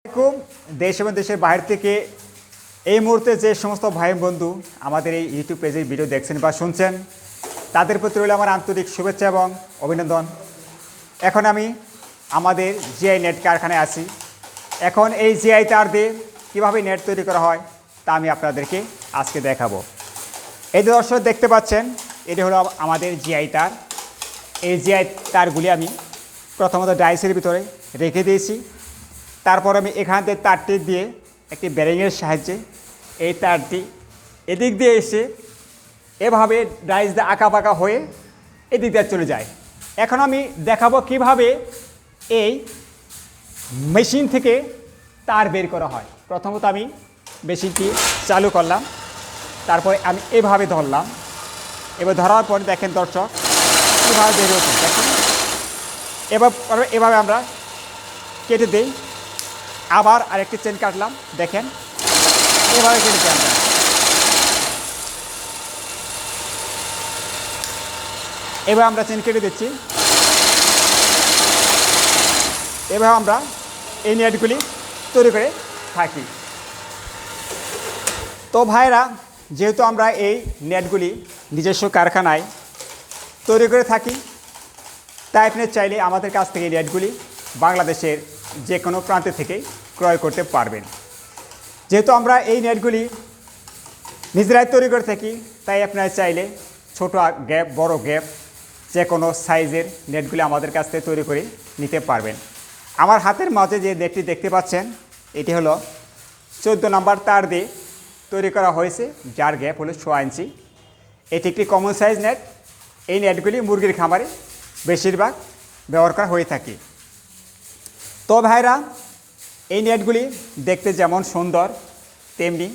আসসালামু দেশ এবং দেশের বাইরে থেকে এই মুহূর্তে যে সমস্ত ভাই বন্ধু আমাদের এই ইউটিউব পেজের ভিডিও দেখছেন বা শুনছেন তাদের প্রতি রইল আমার আন্তরিক শুভেচ্ছা এবং অভিনন্দন। এখন আমি আমাদের জিআই নেট কারখানায় আছি। এখন এই জিআই তার দিয়ে কীভাবে নেট তৈরি করা হয় তা আমি আপনাদেরকে আজকে দেখাবো। এই যে দর্শক দেখতে পাচ্ছেন, এটি হলো আমাদের জিআই তার। এই জিআই তারগুলি আমি প্রথমত ডাইসের ভিতরে রেখে দিয়েছি। তারপর আমি এখান থেকে তারটি দিয়ে একটি ব্যারিংয়ের সাহায্যে এই তারটি এদিক দিয়ে এসে এভাবে ডাইস দিয়ে আঁকা পাকা হয়ে এদিক দিয়ে চলে যায়। এখন আমি দেখাবো কিভাবে এই মেশিন থেকে তার বের করা হয়। প্রথমত আমি মেশিনটি চালু করলাম, তারপরে আমি এভাবে ধরলাম। এবার ধরার পরে দেখেন দর্শক কীভাবে বের হচ্ছে, দেখেন এভাবে আমরা কেটে দিই। আবার আরেকটি চেন কাটলাম, দেখেন এভাবে কেটেছি আমরা। এবার আমরা চেন কেটে দিচ্ছি। এভাবে আমরা এই নেটগুলি তৈরি করে থাকি। তো ভাইরা, যেহেতু আমরা এই নেটগুলি নিজস্ব কারখানায় তৈরি করে থাকি, তাই আপনি চাইলে আমাদের কাছ থেকে এই নেটগুলি বাংলাদেশের যে কোনো প্রান্তে থেকে ক্রয় করতে পারবেন। যেহেতু আমরা এই নেটগুলি নিজেরাই তৈরি করে থাকি, তাই আপনারা চাইলে ছোট গ্যাপ বড় গ্যাপ যে কোনো সাইজের নেটগুলি আমাদের কাছ থেকে তৈরি করে নিতে পারবেন। আমার হাতের মাঝে যে নেটটি দেখতে পাচ্ছেন, এটি হলো 14 নম্বর তার দিয়ে তৈরি করা হয়েছে, যার গ্যাপ হলো 6 ইঞ্চি। এটি একটি কমন সাইজ নেট। এই নেটগুলি মুরগির খামারে বেশিরভাগ ব্যবহার করা হয়ে থাকে। তো ভাইরা, এই নেটগুলি দেখতে যেমন সুন্দর তেমনি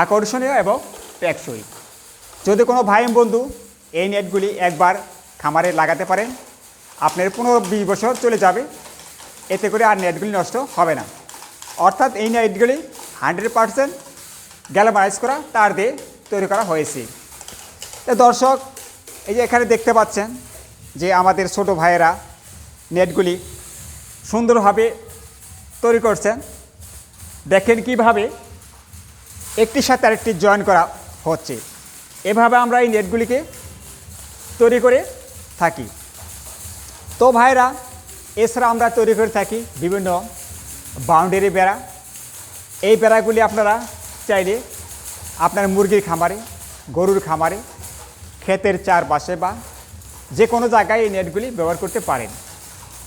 আকর্ষণীয় এবং টেকসই। যদি কোনো ভাই বন্ধু এই নেটগুলি একবার খামারে লাগাতে পারেন, আপনার 15-20 বছর চলে যাবে, এতে করে আর নেটগুলি নষ্ট হবে না। অর্থাৎ এই নেটগুলি 100% গ্যালভানাইজ করা তার দিয়ে তৈরি করা হয়েছে। তো দর্শক, এই যে এখানে দেখতে পাচ্ছেন যে আমাদের ছোট ভাইয়েরা নেটগুলি সুন্দরভাবে তৈরি করছেন। দেখেন কিভাবে একটির সাথে আরেকটি জয়েন করা হচ্ছে। এভাবে আমরা এই নেটগুলিকে তৈরি করে থাকি। তো ভাইরা, এছাড়া আমরা তৈরি করে থাকি বিভিন্ন বাউন্ডারি বেড়া। এই বেড়াগুলি আপনারা চাইলে আপনার মুরগির খামারে, গরুর খামারে, ক্ষেতের চারপাশে বা যে কোনো জায়গায় এই নেটগুলি ব্যবহার করতে পারেন।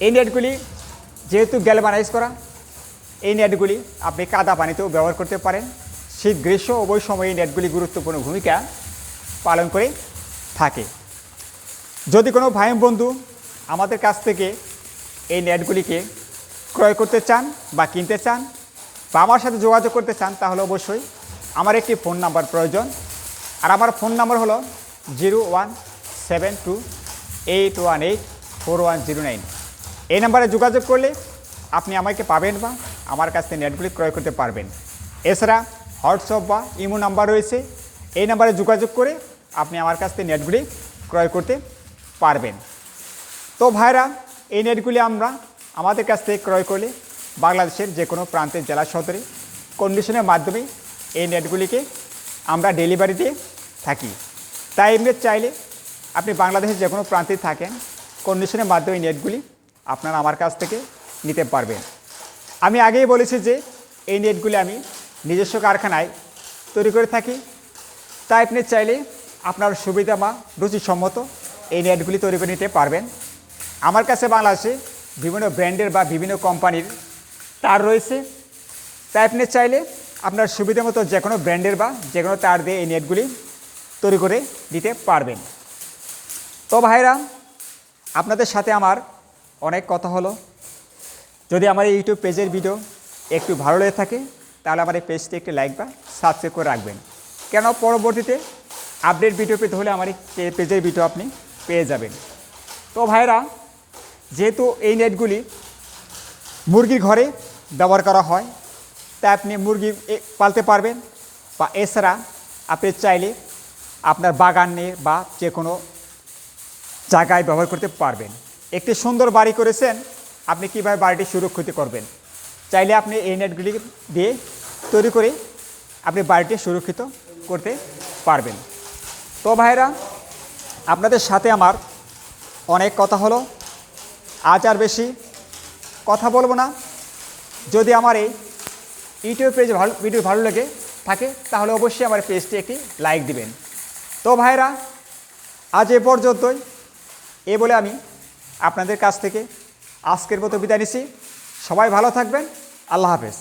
এই নেটগুলি যেহেতু গ্যালভানাইজ করা, এই নেটগুলি আপনি কাদা পানিতেও ব্যবহার করতে পারেন। শীত গ্রীষ্ম উভয় সময় এই নেটগুলি গুরুত্বপূর্ণ ভূমিকা পালন করে থাকে। যদি কোনো ভাই বন্ধু আমাদের কাছ থেকে এই নেটগুলিকে ক্রয় করতে চান বা কিনতে চান বা আমার সাথে যোগাযোগ করতে চান, তাহলে অবশ্যই আমার একটি ফোন নাম্বার প্রয়োজন। আর আমার ফোন নাম্বার হলো 017281841009। এই নাম্বারে যোগাযোগ করলে আপনি আমাকে পাবেন বা আমার কাছ থেকে নেটগুলি ক্রয় করতে পারবেন। এছাড়া হোয়াটসঅ্যাপ বা ইমো নাম্বার রয়েছে, এই নাম্বারে যোগাযোগ করে আপনি আমার কাছ থেকে নেটগুলি ক্রয় করতে পারবেন। তো ভাইরা, এই নেটগুলি আমরা আমাদের কাছ থেকে ক্রয় করলে বাংলাদেশের যে কোনো প্রান্তের জেলা সদরে কন্ডিশনের মাধ্যমে এই নেটগুলিকে আমরা ডেলিভারি দিয়ে থাকি। তাই এমনি চাইলে আপনি বাংলাদেশের যে কোনো প্রান্তে থাকেন, কন্ডিশনের মাধ্যমে এই নেটগুলি আপনারা আমার কাছ থেকে নিতে পারবেন। আমি আগেই বলেছি যে এই নেটগুলি আমি নিজস্ব কারখানায় তৈরি করে থাকি। তাই আপনি চাইলে আপনার সুবিধা বা রুচিসম্মত এই নেটগুলি তৈরি করে নিতে পারবেন। আমার কাছে বাংলাদেশে বিভিন্ন ব্র্যান্ডের বা বিভিন্ন কোম্পানির তার রয়েছে। তাই আপনি চাইলে আপনার সুবিধা মতো যে কোনো ব্র্যান্ডের বা যে কোনো তার দিয়ে এই নেটগুলি তৈরি করে দিতে পারবেন। তো ভাইরা, আপনাদের সাথে আমার অনেক কথা হলো। যদি আমার এই ইউটিউব পেজের ভিডিও একটু ভালো লেগে থাকে, তাহলে আমার এই পেজটি একটি লাইক বা সাবস্ক্রাইব করে রাখবেন। কেন পরবর্তীতে আপডেট ভিডিও পেতে হলে আমার এই পেজের ভিডিও আপনি পেয়ে যাবেন। তো ভাইরা, যেহেতু এই নেটগুলি মুরগির ঘরে ব্যবহার করা হয়, তাই আপনি মুরগি পালতে পারবেন বা এছাড়া আপনি চাইলে আপনার বাগানে বা যে কোনো জায়গায় ব্যবহার করতে পারবেন। একটি সুন্দর বাড়ি করেছেন, আপনি কীভাবে বাড়িটি সুরক্ষিত করবেন চাইলে আপনি এই নেটগুলি দিয়ে তৈরি করে আপনি বাড়িটি সুরক্ষিত করতে পারবেন। তো ভাইরা, আপনাদের সাথে আমার অনেক কথা হলো, আজ আর বেশি কথা বলবো না। যদি আমার এই ইউটিউব পেজে ভিডিও ভালো লাগে থাকে তাহলে অবশ্যই আমার পেজটি একটি লাইক দিবেন। তো ভাইরা, আজ এ পর্যন্তই। এ বলে আমি আপনাদের কাছ থেকে আজকের মতো বিদায় নিচ্ছি। সবাই ভালো থাকবেন। আল্লাহ হাফেজ।